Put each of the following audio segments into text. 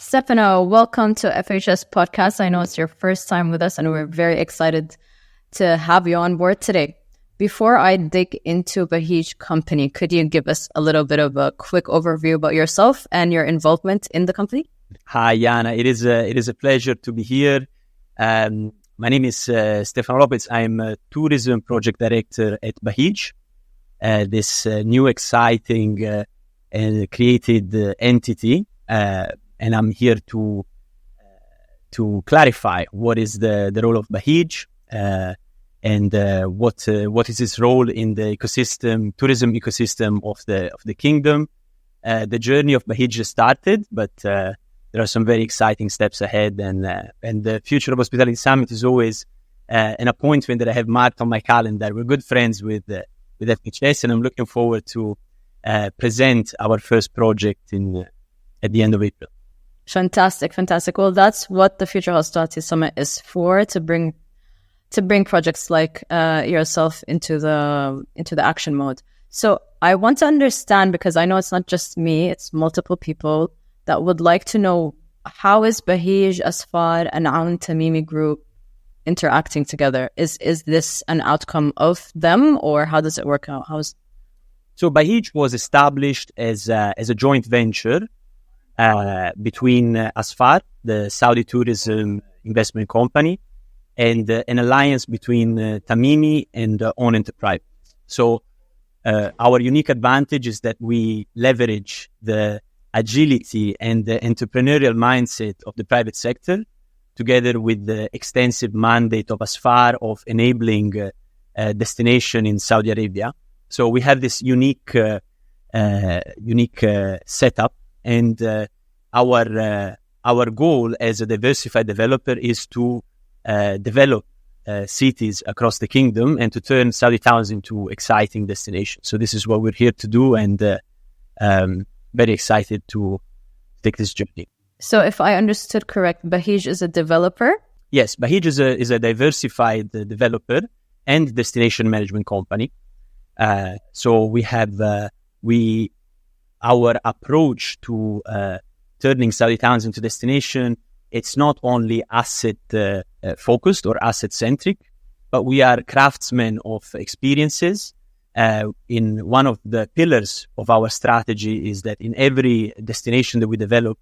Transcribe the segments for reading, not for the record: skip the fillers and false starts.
Stefano, welcome to FHS podcast. I know it's your first time with us and we're very excited to have you on board today. Before I dig into Baheej company, could you give us a little bit of a quick overview about yourself and your involvement in the company? Hi, Jana. It is a pleasure to be here. My name is Stefano Lopez. I'm a tourism project director at Baheej, this new exciting and created entity. And I'm here to clarify what is the role of Baheej and what is its role in the tourism ecosystem of the kingdom. The journey of Baheej just started, but there are some very exciting steps ahead, and the Future of Hospitality Summit is always an appointment that I have marked on my calendar. We're good friends with FHS, and I'm looking forward to present our first project at the end of April. Fantastic. Well, that's what the Future Hospitality Summit is for, to bring projects like yourself into the action mode. So I want to understand, because I know it's not just me, it's multiple people that would like to know, how is Baheej, Asfar, and Aun Tamimi Group interacting together? Is this an outcome of them, or how does it work out? So Baheej was established as a joint venture between Asfar, the Saudi tourism investment company, and an alliance between Tamimi and Aun Enterprise. So our unique advantage is that we leverage the agility and the entrepreneurial mindset of the private sector, together with the extensive mandate of Asfar of enabling destination in Saudi Arabia. So we have this unique setup, and our goal as a diversified developer is to develop cities across the kingdom and to turn Saudi towns into exciting destinations. So this is what we're here to do, and very excited to take this journey. So if I understood correct, Baheej is a developer? Yes, Baheej is a diversified developer and destination management company. So we have our approach to turning Saudi towns into destination. It's not only asset focused or asset centric, but we are craftsmen of experiences. In one of the pillars of our strategy is that in every destination that we develop,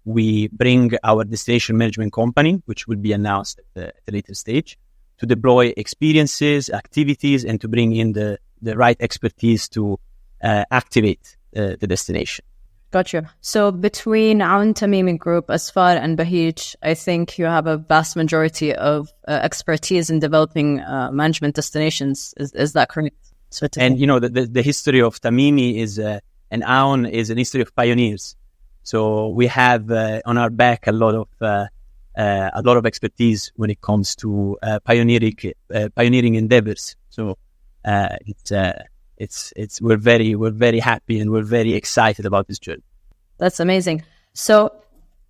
we bring our destination management company, which will be announced at a later stage, to deploy experiences, activities, and to bring in the right expertise to activate the destination. Gotcha. So between Aun Tamimi Group, Asfar, and Baheej, I think you have a vast majority of expertise in developing management destinations. Is that correct? And the history of Tamimi and Aun is an history of pioneers. So we have on our back a lot of expertise when it comes to pioneering endeavors. So we're very happy and we're very excited about this journey. That's amazing. So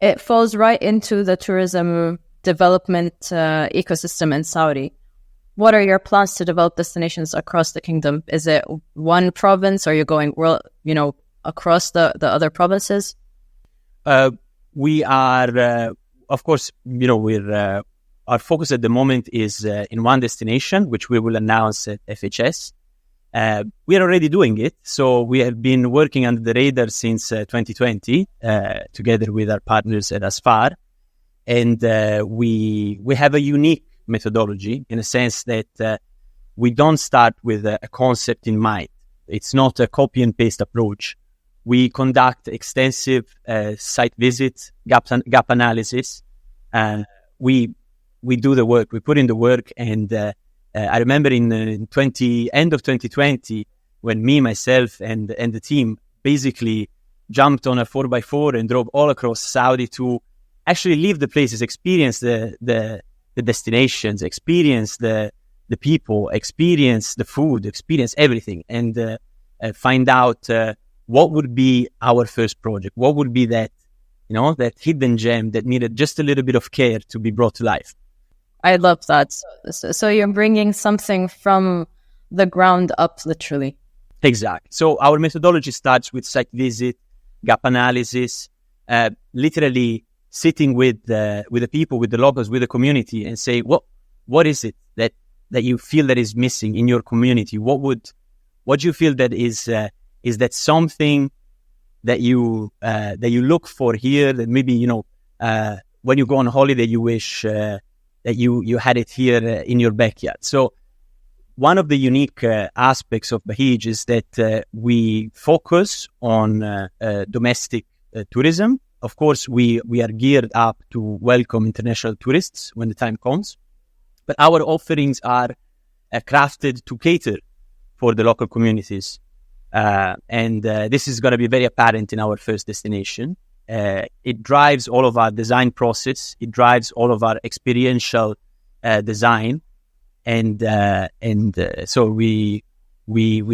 it falls right into the tourism development ecosystem in Saudi. What are your plans to develop destinations across the kingdom? Is it one province, or are you going across the other provinces? We are, of course, our focus at the moment is in one destination, which we will announce at FHS. We are already doing it. So we have been working under the radar since 2020, together with our partners at Asfar. And we have a unique methodology in a sense that we don't start with a concept in mind. It's not a copy and paste approach. We conduct extensive site visits, gap analysis. We do the work. We put in the work, and I remember in end of 2020, when me, myself, and the team basically jumped on a 4x4 and drove all across Saudi to actually leave the places, experience the destinations, experience the people, experience the food, experience everything, and find out what would be our first project, what would be that hidden gem that needed just a little bit of care to be brought to life. I love that. So you're bringing something from the ground up, literally. Exactly. So our methodology starts with site visit, gap analysis, literally sitting with the people, with the locals, with the community, and say, what is it that you feel that is missing in your community? What do you feel that is that something that you look for here, that maybe when you go on holiday you wish that you had it here in your backyard? So one of the unique aspects of Baheej is that we focus on domestic tourism. Of course, we are geared up to welcome international tourists when the time comes, but our offerings are crafted to cater for the local communities. And this is going to be very apparent in our first destination. It drives all of our design process. It drives all of our experiential design. And so we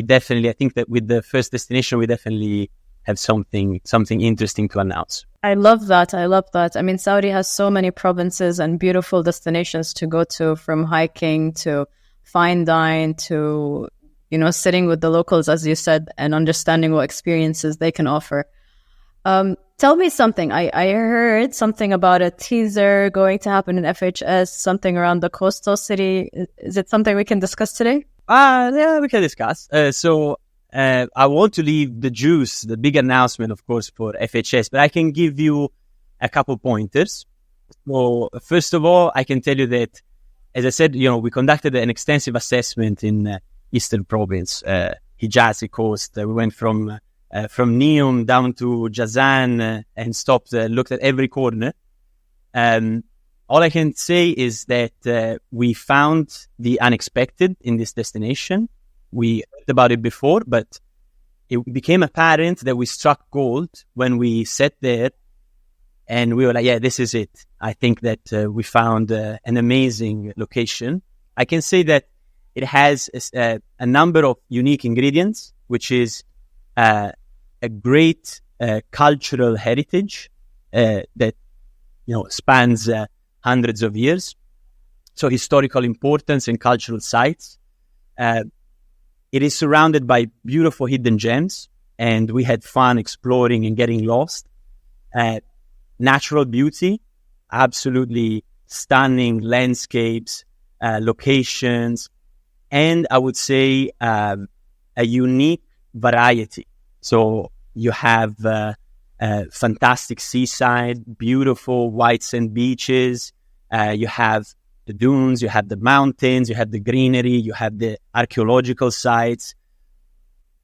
definitely, I think that with the first destination, we definitely have something interesting to announce. I love that. I mean, Saudi has so many provinces and beautiful destinations to go to, from hiking to fine dine to, sitting with the locals, as you said, and understanding what experiences they can offer. Tell me something. I heard something about a teaser going to happen in FHS, something around the coastal city. Is it something we can discuss today? Yeah, we can discuss. I want to leave the big announcement, of course, for FHS, but I can give you a couple pointers. So first of all, I can tell you that, as I said, we conducted an extensive assessment in Eastern Province, Hijazi coast. We went from Neom down to Jazan and stopped, looked at every corner. All I can say is that we found the unexpected in this destination. We heard about it before, but it became apparent that we struck gold when we sat there and we were like, yeah, this is it. I think that we found an amazing location. I can say that it has a number of unique ingredients, which is a great cultural heritage that spans hundreds of years. So historical importance and cultural sites. It is surrounded by beautiful hidden gems, and we had fun exploring and getting lost. Natural beauty, absolutely stunning landscapes, locations, and I would say a unique variety. So you have fantastic seaside, beautiful white sand beaches. You have the dunes, you have the mountains, you have the greenery, you have the archaeological sites.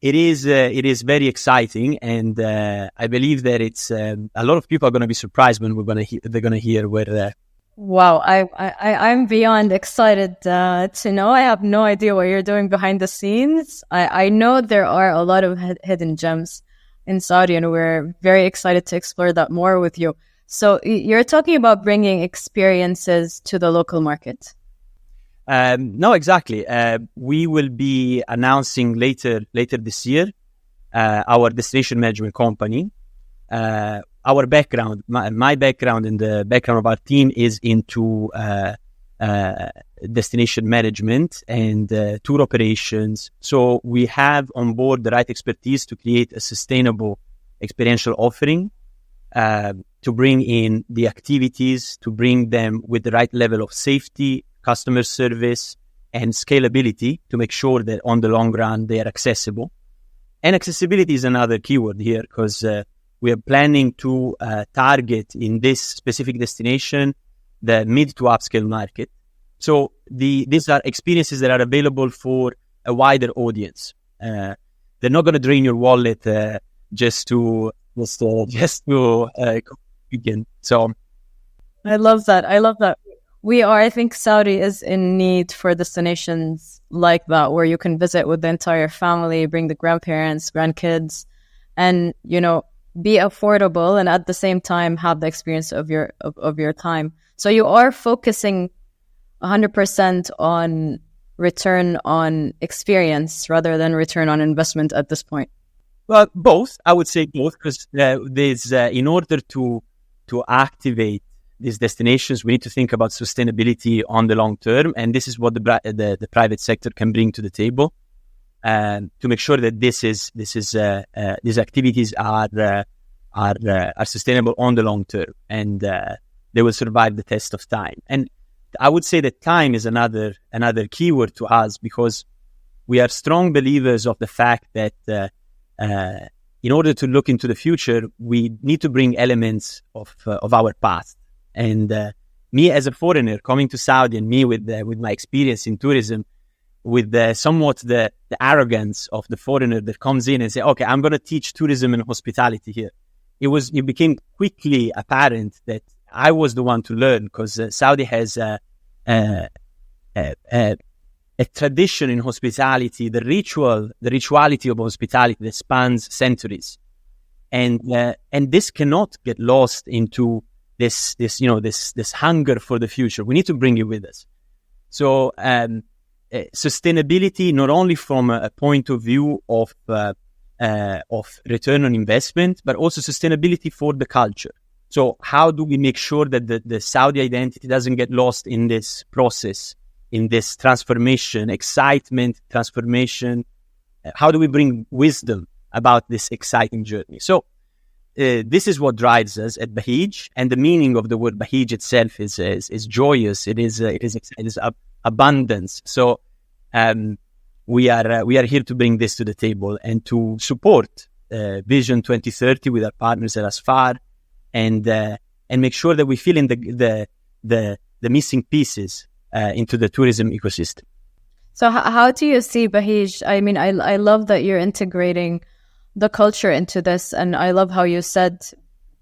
It is very exciting, and I believe that it's a lot of people are going to be surprised when they're going to hear where. Wow, I'm beyond excited to know. I have no idea what you're doing behind the scenes. I know there are a lot of hidden gems in Saudi, and we're very excited to explore that more with you. So you're talking about bringing experiences to the local market. No, exactly. We will be announcing later this year our destination management company. Our background, my background and the background of our team is into destination management and tour operations. So we have on board the right expertise to create a sustainable experiential offering, to bring in the activities, to bring them with the right level of safety, customer service, and scalability to make sure that on the long run they are accessible. And accessibility is another keyword here, because we are planning to target in this specific destination the mid to upscale market. So these are experiences that are available for a wider audience. They're not going to drain your wallet just to begin. So I love that. I think Saudi is in need for destinations like that, where you can visit with the entire family, bring the grandparents, grandkids, and be affordable, and at the same time have the experience of your time. So you are focusing 100% on return on experience rather than return on investment at this point. Well, both. I would say both, because there's in order to activate these destinations, we need to think about sustainability on the long term, and this is what the private sector can bring to the table, to make sure that these activities are are sustainable on the long term, and they will survive the test of time. And I would say that time is another keyword to us, because we are strong believers of the fact that in order to look into the future, we need to bring elements of our past. And me as a foreigner coming to Saudi, and me with my experience in tourism, with somewhat the arrogance of the foreigner that comes in and say, okay, I'm going to teach tourism and hospitality here. It became quickly apparent that I was the one to learn, because Saudi has a tradition in hospitality, the rituality of hospitality that spans centuries, and this cannot get lost into this hunger for the future. We need to bring it with us. So sustainability, not only from a point of view of return on investment, but also sustainability for the culture. So how do we make sure that the Saudi identity doesn't get lost in this process, in this transformation, excitement, transformation? How do we bring wisdom about this exciting journey? So this is what drives us at Baheej, and the meaning of the word Baheej itself is joyous. It is abundance. So we are here to bring this to the table and to support Vision 2030 with our partners at Asfar, and make sure that we fill in the missing pieces into the tourism ecosystem. So how do you see Baheej? I mean, I love that you're integrating the culture into this, and I love how you said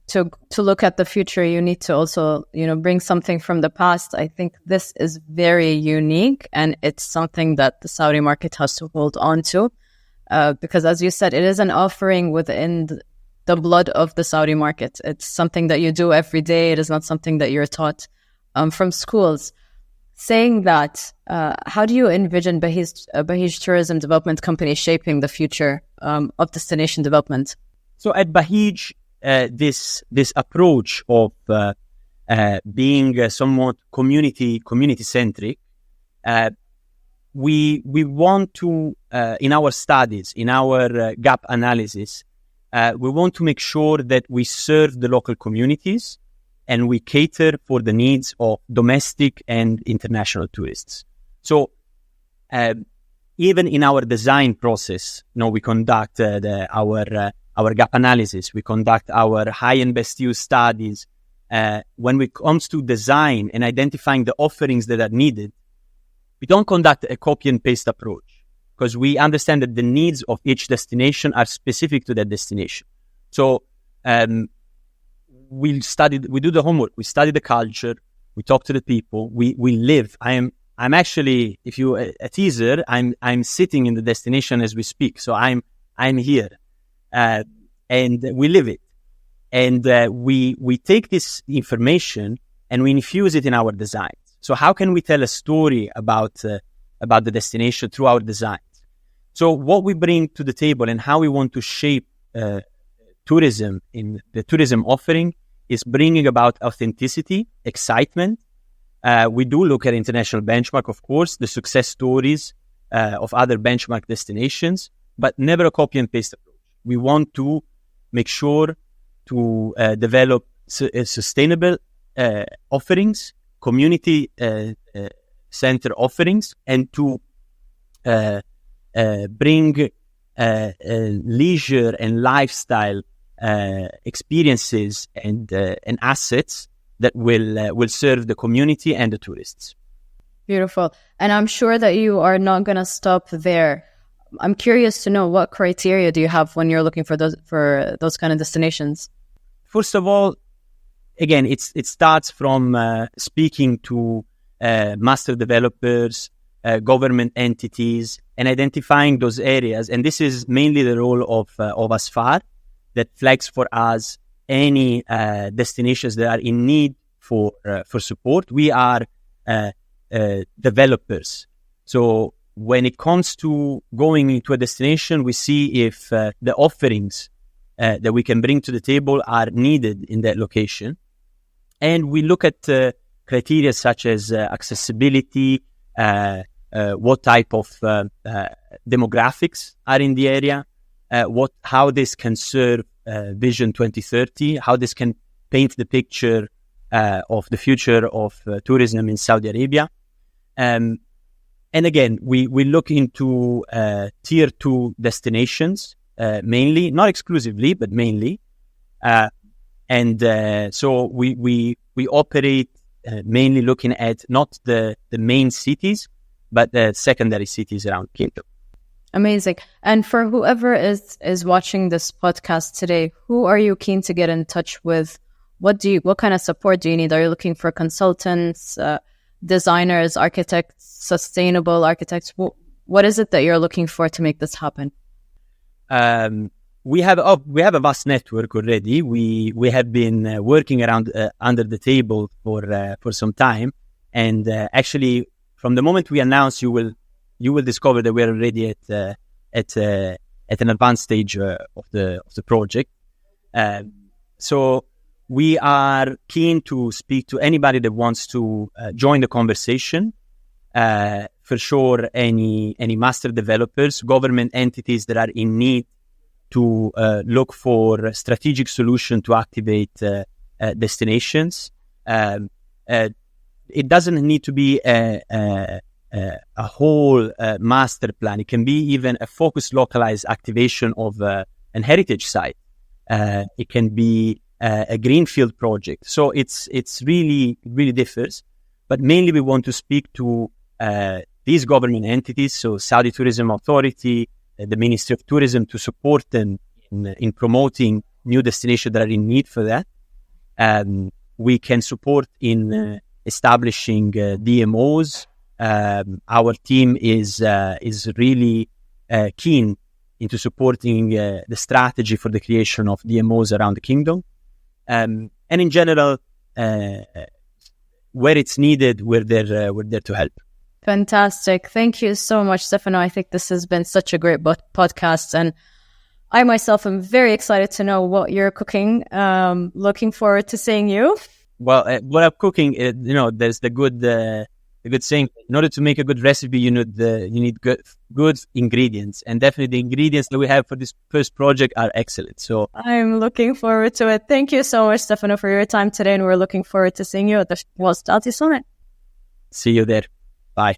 to look at the future, you need to also, bring something from the past. I think this is very unique, and it's something that the Saudi market has to hold on to, because as you said, it is an offering within the blood of the Saudi market. It's something that you do every day. It is not something that you're taught from schools. Saying that, how do you envision Baheej Tourism Development Company shaping the future of destination development? So at Baheej, this approach of being somewhat community centric, we want to in our studies, in our gap analysis, we want to make sure that we serve the local communities, and we cater for the needs of domestic and international tourists. So even in our design process, we conduct our gap analysis, we conduct our high and best use studies. When it comes to design and identifying the offerings that are needed, we don't conduct a copy and paste approach, because we understand that the needs of each destination are specific to that destination. So we do the homework, we study the culture, we talk to the people, we live. I'm actually, if you a teaser, I'm sitting in the destination as we speak. So I'm here, and we live it, and we take this information and we infuse it in our designs. So how can we tell a story about the destination through our designs? So what we bring to the table and how we want to shape tourism in the tourism offering is bringing about authenticity, excitement. We do look at international benchmark, of course, the success stories of other benchmark destinations, but never a copy and paste approach. We want to make sure to develop sustainable offerings, community center offerings, and to bring leisure and lifestyle experiences and assets that will serve the community and the tourists. Beautiful. And I'm sure that you are not going to stop there. I'm curious to know, what criteria do you have when you're looking for those kind of destinations? First of all, again, it starts from speaking to master developers, government entities, and identifying those areas. And this is mainly the role of Asfar, that flags for us any destinations that are in need for support. We are developers. So when it comes to going into a destination, we see if the offerings that we can bring to the table are needed in that location. And we look at criteria such as accessibility, what type of demographics are in the area, how this can serve Vision 2030, how this can paint the picture of the future of tourism in Saudi Arabia. And again, we look into tier 2 destinations, mainly, not exclusively, but mainly. So we operate mainly looking at not the main cities, but the secondary cities around Kingdom. Amazing. And for whoever is watching this podcast today, who are you keen to get in touch with? What kind of support do you need? Are you looking for consultants, designers, architects, sustainable architects? What is it that you're looking for to make this happen? We have a vast network already. We have been working around under the table for some time, and actually, from the moment we announce, you will discover that we're already at an advanced stage of the project. So we are keen to speak to anybody that wants to join the conversation. For sure, any master developers, government entities that are in need to look for a strategic solution to activate destinations. It doesn't need to be a whole master plan. It can be even a focused, localized activation of an heritage site. It can be a greenfield project. So it's really differs. But mainly we want to speak to these government entities, so Saudi Tourism Authority, the Ministry of Tourism, to support them in promoting new destinations that are in need for that. We can support in establishing DMOs. Our team is really keen into supporting the strategy for the creation of DMOs around the kingdom. And in general, where it's needed, we're there to help. Fantastic. Thank you so much, Stefano. I think this has been such a great podcast, and I myself am very excited to know what you're cooking. Looking forward to seeing you. Well, what I'm cooking, there's the good saying: in order to make a good recipe, you need good ingredients, and definitely the ingredients that we have for this first project are excellent. So I'm looking forward to it. Thank you so much, Stefano, for your time today, and we're looking forward to seeing you at the World Stati Summit. See you there. Bye.